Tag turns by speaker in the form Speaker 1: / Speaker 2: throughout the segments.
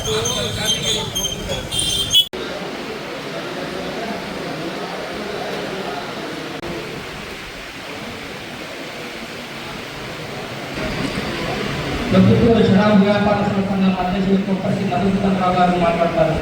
Speaker 1: ప్రొద్దుటూరు షరాబు వ్యాపార సంఘం అధ్యక్షులు కొప్పటి మధుసూదన్ రావు గారు మాట్లాడతారు.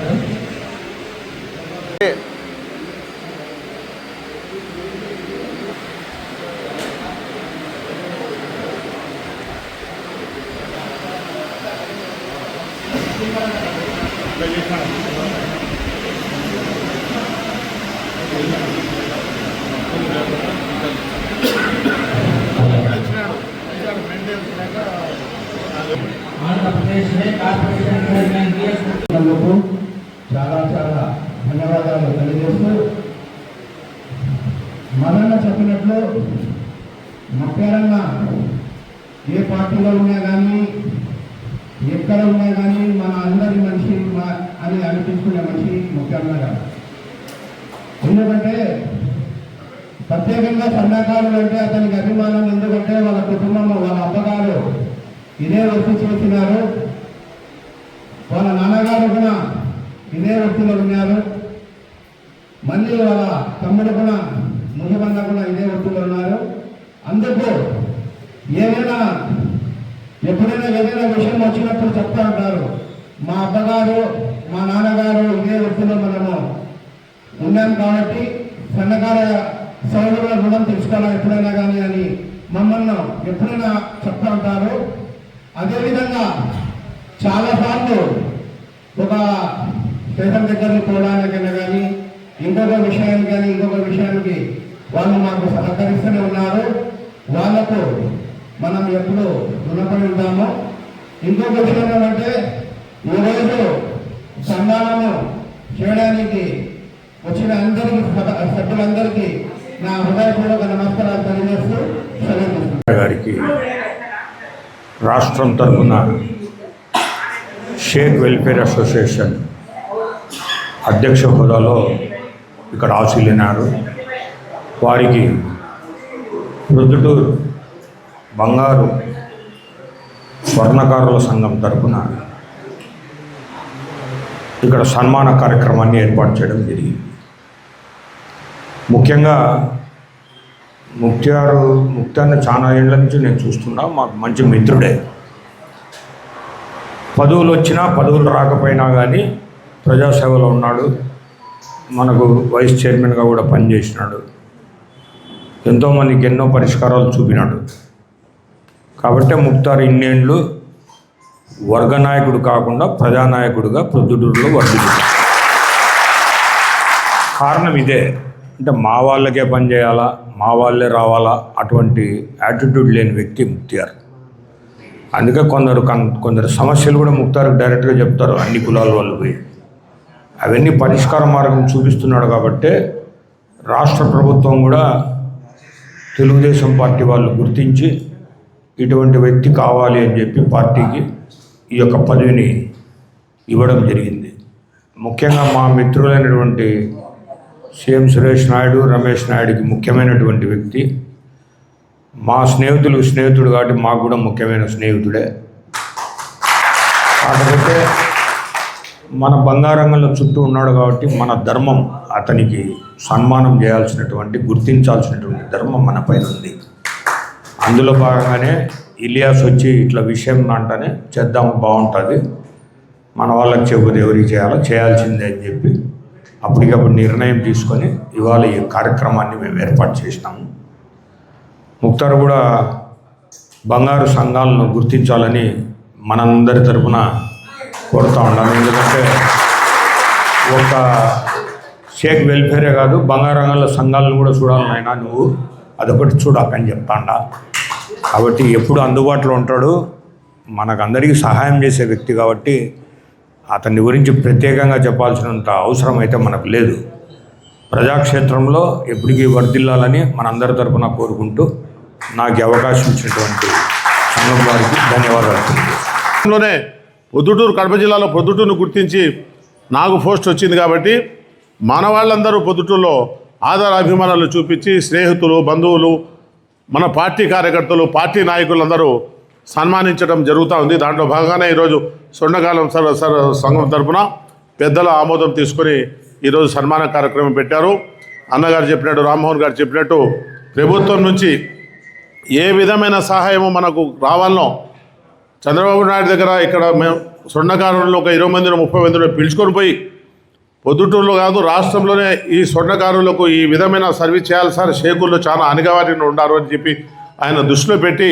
Speaker 1: ఆంధ్రప్రదేశ్ కార్పొరేషన్ చైర్మన్ చాలా చాలా ధన్యవాదాలు తెలియజేస్తూ, మరణ చెప్పినట్లు ముఖ్యంగా ఏ పార్టీలో ఉన్నా కానీ ఎక్కడ ఉన్నా కానీ మన అందరి మనిషి అని అనిపించుకునే మనిషి ముఖ్యంగా. ఎందుకంటే ప్రత్యేకంగా సన్నకారులు అంటే అతనికి అభిమానం. ఎందుకంటే వాళ్ళ కుటుంబం, వాళ్ళ అబ్బగారు ఇదే వృత్తి చేసినారు, వాళ్ళ నాన్నగారు కూడా ఇదే వృత్తిలో ఉన్నారు, మళ్ళీ వాళ్ళ తమ్ముడు కూడా ముఖ్యమంగా కూడా ఇదే వృత్తిలో ఉన్నారు. అందుకు ఎప్పుడైనా ఏదైనా విషయం వచ్చినప్పుడు చెప్తా ఉంటారు, మా అబ్బగారు మా నాన్నగారు ఇదే వృత్తిలో మనము ఉన్నాం కాబట్టి సన్నకార సౌలుగా రుణం తీసుకోవాలా ఎప్పుడైనా కానీ అని మమ్మల్ని ఎప్పుడైనా చెప్తా ఉంటారు. అదేవిధంగా చాలాసార్లు ఒక స్టేషన్ దగ్గరికి పోవడానికైనా కానీ ఇంకొక విషయానికి వాళ్ళు మాకు సహకరిస్తూనే ఉన్నారు. వాళ్లకు మనం ఎప్పుడు రుణపడి ఉంటాము. ఇంకొక విషయం ఏమంటే ఈరోజు సన్మానము చేయడానికి వచ్చిన అందరికీ సభ్యులందరికీ నా హృదయపూర్వక నమస్కారాలు తెలియజేస్తూ
Speaker 2: గారికి రాష్ట్రం తరఫున షేక్ వెల్ఫేర్ అసోసియేషన్ అధ్యక్ష హోదాలో ఇక్కడ ఆశీలినారు. వారికి ప్రొద్దుటూరు బంగారు స్వర్ణకారుల సంఘం తరఫున ఇక్కడ సన్మాన కార్యక్రమాన్ని ఏర్పాటు చేయడం జరిగింది. ముఖ్యంగా ముక్తాన్ని చాలా ఏళ్ళ నుంచి నేను చూస్తున్నా, మాకు మంచి మిత్రుడే. పదవులు వచ్చినా పదవులు రాకపోయినా కానీ ప్రజాసేవలో ఉన్నాడు. మనకు వైస్ చైర్మన్గా కూడా పనిచేసినాడు. ఎంతోమందికి ఎన్నో పరిష్కారాలు చూపినాడు. కాబట్టి ముక్తార్ ఇన్నేళ్ళు వర్గనాయకుడు కాకుండా ప్రజానాయకుడిగా ప్రొద్దుటూరులో వర్ధిల్లాడు. కారణం ఇదే, అంటే మా వాళ్ళకే పనిచేయాలా, మా వాళ్ళే రావాలా, అటువంటి యాటిట్యూడ్ లేని వ్యక్తి ముక్తార్. అందుకే కొందరు సమస్యలు కూడా ముక్తార్కి డైరెక్ట్గా చెప్తారు, అన్ని కులాల వాళ్ళు పోయి అవన్నీ పరిష్కార మార్గం చూపిస్తున్నాడు. కాబట్టి రాష్ట్ర ప్రభుత్వం కూడా తెలుగుదేశం పార్టీ వాళ్ళు గుర్తించి ఇటువంటి వ్యక్తి కావాలి అని చెప్పి పార్టీకి ఈ యొక్క పదవిని ఇవ్వడం జరిగింది. ముఖ్యంగా మా మిత్రులైనటువంటి సీఎం సురేష్ నాయుడు, రమేష్ నాయుడికి ముఖ్యమైనటువంటి వ్యక్తి. మా స్నేహితుడు కాబట్టి మాకు కూడా ముఖ్యమైన స్నేహితుడే. కాకపోతే మన బంగారంగంలో చుట్టూ ఉన్నాడు కాబట్టి మన ధర్మం అతనికి సన్మానం చేయాల్సినటువంటి, గుర్తించాల్సినటువంటి ధర్మం మన పైన ఉంది. అందులో భాగంగానే ఇలియాస్ వచ్చి ఇట్లా విషయం అంటేనే చేద్దాము, బాగుంటుంది, మన వాళ్ళకి చెబుతే ఎవరికి చేయాల్సిందే అని చెప్పి అప్పటికప్పుడు నిర్ణయం తీసుకొని ఇవాళ ఈ కార్యక్రమాన్ని మేము ఏర్పాటు చేసినాము. ముక్తార్ కూడా బంగారు సంఘాలను గుర్తించాలని మనందరి తరఫున కోరుతూ ఉన్నాను. ఎందుకంటే ఒక షేక్ వెల్ఫేరే కాదు, బంగారు రంగాల సంఘాలను కూడా చూడాలనైనా నువ్వు అదొకటి చూడాకని చెప్తాండా. కాబట్టి ఎప్పుడు అందుబాటులో ఉంటాడు, మనకందరికీ సహాయం చేసే వ్యక్తి. కాబట్టి అతని గురించి ప్రత్యేకంగా చెప్పాల్సినంత అవసరం అయితే మనకు లేదు. ప్రజాక్షేత్రంలో ఎప్పటికీ వర్ధిల్లాలని మనందరి తరఫున కోరుకుంటూ నాకు అవకాశం ఇచ్చినటువంటి సంఘం వారికి ధన్యవాదాలు.
Speaker 3: పొద్దుటూరు కడప జిల్లాలో పొద్దుటూరును గుర్తించి నాకు పోస్ట్ వచ్చింది కాబట్టి మన వాళ్ళందరూ పొద్దుటూరులో ఆధార అభిమానాలు చూపించి స్నేహితులు, బంధువులు, మన పార్టీ కార్యకర్తలు, పార్టీ నాయకులందరూ సన్మానించడం జరుగుతూ ఉంది. దాంట్లో భాగంగానే ఈరోజు స్వర్ణకాలం సంఘం తరపున పెద్దల ఆమోదం తీసుకొని ఈరోజు సన్మాన కార్యక్రమం పెట్టారు. అన్నగారు చెప్పినట్టు, రామ్మోహన్ గారు చెప్పినట్టు ప్రభుత్వం నుంచి ఏ విధమైన సహాయము మనకు రావాలనో చంద్రబాబు నాయుడు దగ్గర ఇక్కడ మేము స్వర్ణకారుల్లో ఒక 20 మందిలో 30 మందిలో పిలుచుకొని పోయి పొద్దుటూరులో కాదు రాష్ట్రంలోనే ఈ స్వర్ణకారులకు ఈ విధమైన సర్వీస్ చేయాలి సార్, షేకుల్లో చాలా అణగారిన ఉన్నారు అని చెప్పి ఆయన దృష్టిలో పెట్టి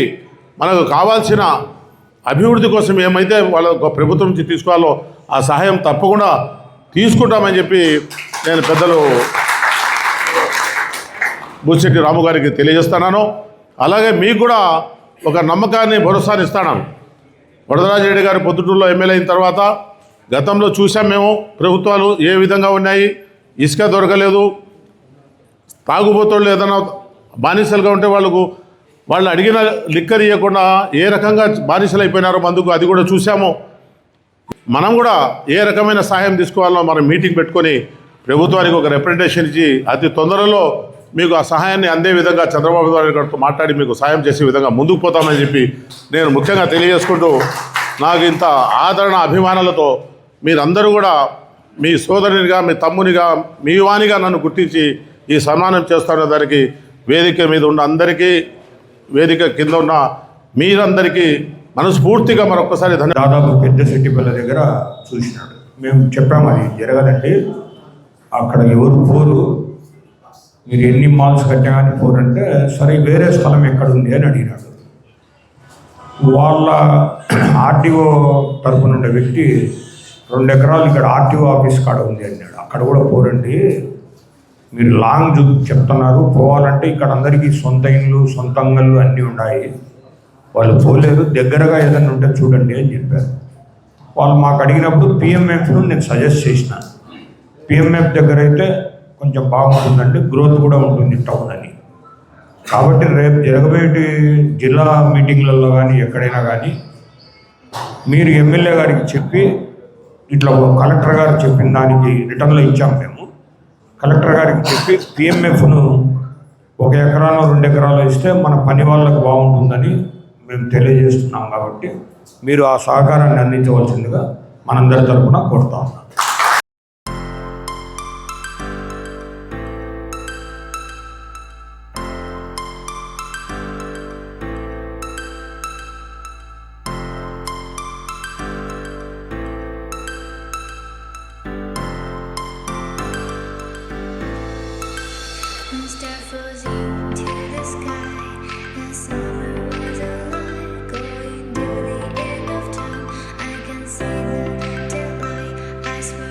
Speaker 3: మనకు కావాల్సిన అభివృద్ధి కోసం ఏమైతే వాళ్ళ ప్రభుత్వం నుంచి తీసుకోవాలో ఆ సహాయం తప్పకుండా తీసుకుంటామని చెప్పి నేను పెద్దలు బుచ్చిరెడ్డి రాము గారికి తెలియజేస్తున్నాను. అలాగే మీకు కూడా ఒక నమ్మకాన్ని, భరోసాని ఇస్తాను. వరదరాజిరెడ్డి గారు పొద్దుటూరులో ఎమ్మెల్యే అయిన తర్వాత గతంలో చూసాం మేము ప్రభుత్వాలు ఏ విధంగా ఉన్నాయి. ఇసుక దొరకలేదు, తాగుబోతుళ్ళు ఏదైనా బానిసలుగా ఉంటే వాళ్ళు అడిగిన లిక్కర్ ఇవ్వకుండా ఏ రకంగా బానిసలు అయిపోయినారో మందుకు, అది కూడా చూసాము. మనం కూడా ఏ రకమైన సహాయం తీసుకోవాలో మనం మీటింగ్ పెట్టుకొని ప్రభుత్వానికి ఒక రిప్రజెంటేషన్ ఇచ్చి అతి తొందరలో మీకు ఆ సహాయాన్ని అందే విధంగా చంద్రబాబు నాయుడు గారితో మాట్లాడి మీకు సాయం చేసే విధంగా ముందుకు పోతామని చెప్పి నేను ముఖ్యంగా తెలియజేసుకుంటూ, నాకు ఇంత ఆదరణ అభిమానాలతో మీరందరూ కూడా మీ సోదరునిగా, మీ తమ్మునిగా, మీ వానిగా నన్ను గుర్తించి ఈ సన్మానం చేస్తున్న దానికి వేదిక మీద ఉన్న అందరికీ, వేదిక కింద ఉన్న మీరందరికీ మనస్ఫూర్తిగా మరొకసారి
Speaker 2: దాదాపు పెద్ద సెట్టిపల్లి దగ్గర చూసినాడు. మేము చెప్పాము అది జరగదండి, అక్కడ ఎవరు పోరు, మీరు ఎన్ని మాల్స్ కట్టా కానీ పోరంటే, సరే వేరే స్థలం ఎక్కడుంది అని అడిగినాడు. వాళ్ళ ఆర్టీఓ తరపున ఉండే వ్యక్తి 2 ఎకరాలు ఇక్కడ ఆర్టీఓ ఆఫీస్ కాడ ఉంది అన్నాడు. అక్కడ కూడా పోరండి, మీరు లాంగ్ చెప్తున్నారు, పోవాలంటే ఇక్కడ అందరికీ సొంత ఇండ్లు, సొంత అంగళ్ళు అన్నీ ఉన్నాయి, వాళ్ళు పోలేరు, దగ్గరగా ఏదైనా ఉంటే చూడండి అని చెప్పారు. వాళ్ళు మాకు అడిగినప్పుడు పిఎంఎఫ్ను నేను సజెస్ట్ చేసిన. పిఎంఎఫ్ దగ్గర అయితే కొంచెం బాగుంటుందండి, గ్రోత్ కూడా ఉంటుంది టౌన్ అని. కాబట్టి రేపు జరగబోయే జిల్లా మీటింగ్లలో కానీ ఎక్కడైనా కానీ మీరు ఎమ్మెల్యే గారికి చెప్పి, ఇట్లా కలెక్టర్ గారు చెప్పిన దానికి రిటర్న్లో ఇచ్చాము మేము, కలెక్టర్ గారికి చెప్పి పిఎంఎఫ్ను 1 ఎకరాలో 2 ఎకరాలు ఇస్తే మన పని వాళ్ళకు బాగుంటుందని మేము తెలియజేస్తున్నాం. కాబట్టి మీరు ఆ సహకారాన్ని అందించవలసిందిగా మనందరి తరఫున కోరుతా ఉన్నాం.
Speaker 4: Stars frozen to the sky, and summer was alive, going to the end of time. I can see the daylight. I swear.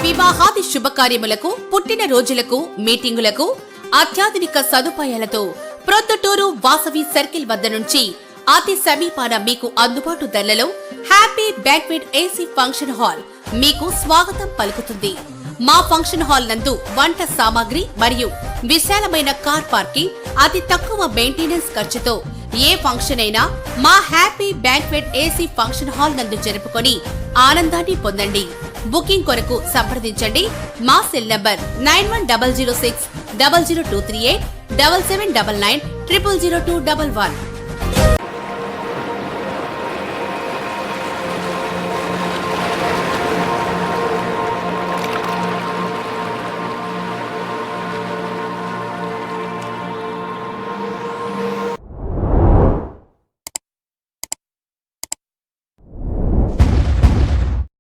Speaker 5: వివాహాది శుభకార్యములకు, పుట్టిన రోజులకు, మీటింగులకు అత్యాధునిక సదుపాయాలతో ప్రొద్దుటూరు వాసవి సర్కిల్ వద్ద నుంచి అతి సమీపాన మీకు అందుబాటు ధరలలో happy banquet AC function hall మీకు స్వాగతం పలుకుతుంది. మా ఫంక్షన్ హాల్ నందు వంట సామాగ్రి మరియు విశాలమైన కార్ పార్కింగ్, అతి తక్కువ మెయింటెనెన్స్ ఖర్చుతో ఏ ఫంక్షన్ అయినా మా happy banquet AC function hall నందు జరుపుకొని ఆనందాన్ని పొందండి. బుకింగ్ కొరకు సంప్రదించండి. మా సెల్ నంబర్ 9100600238 7799 000211.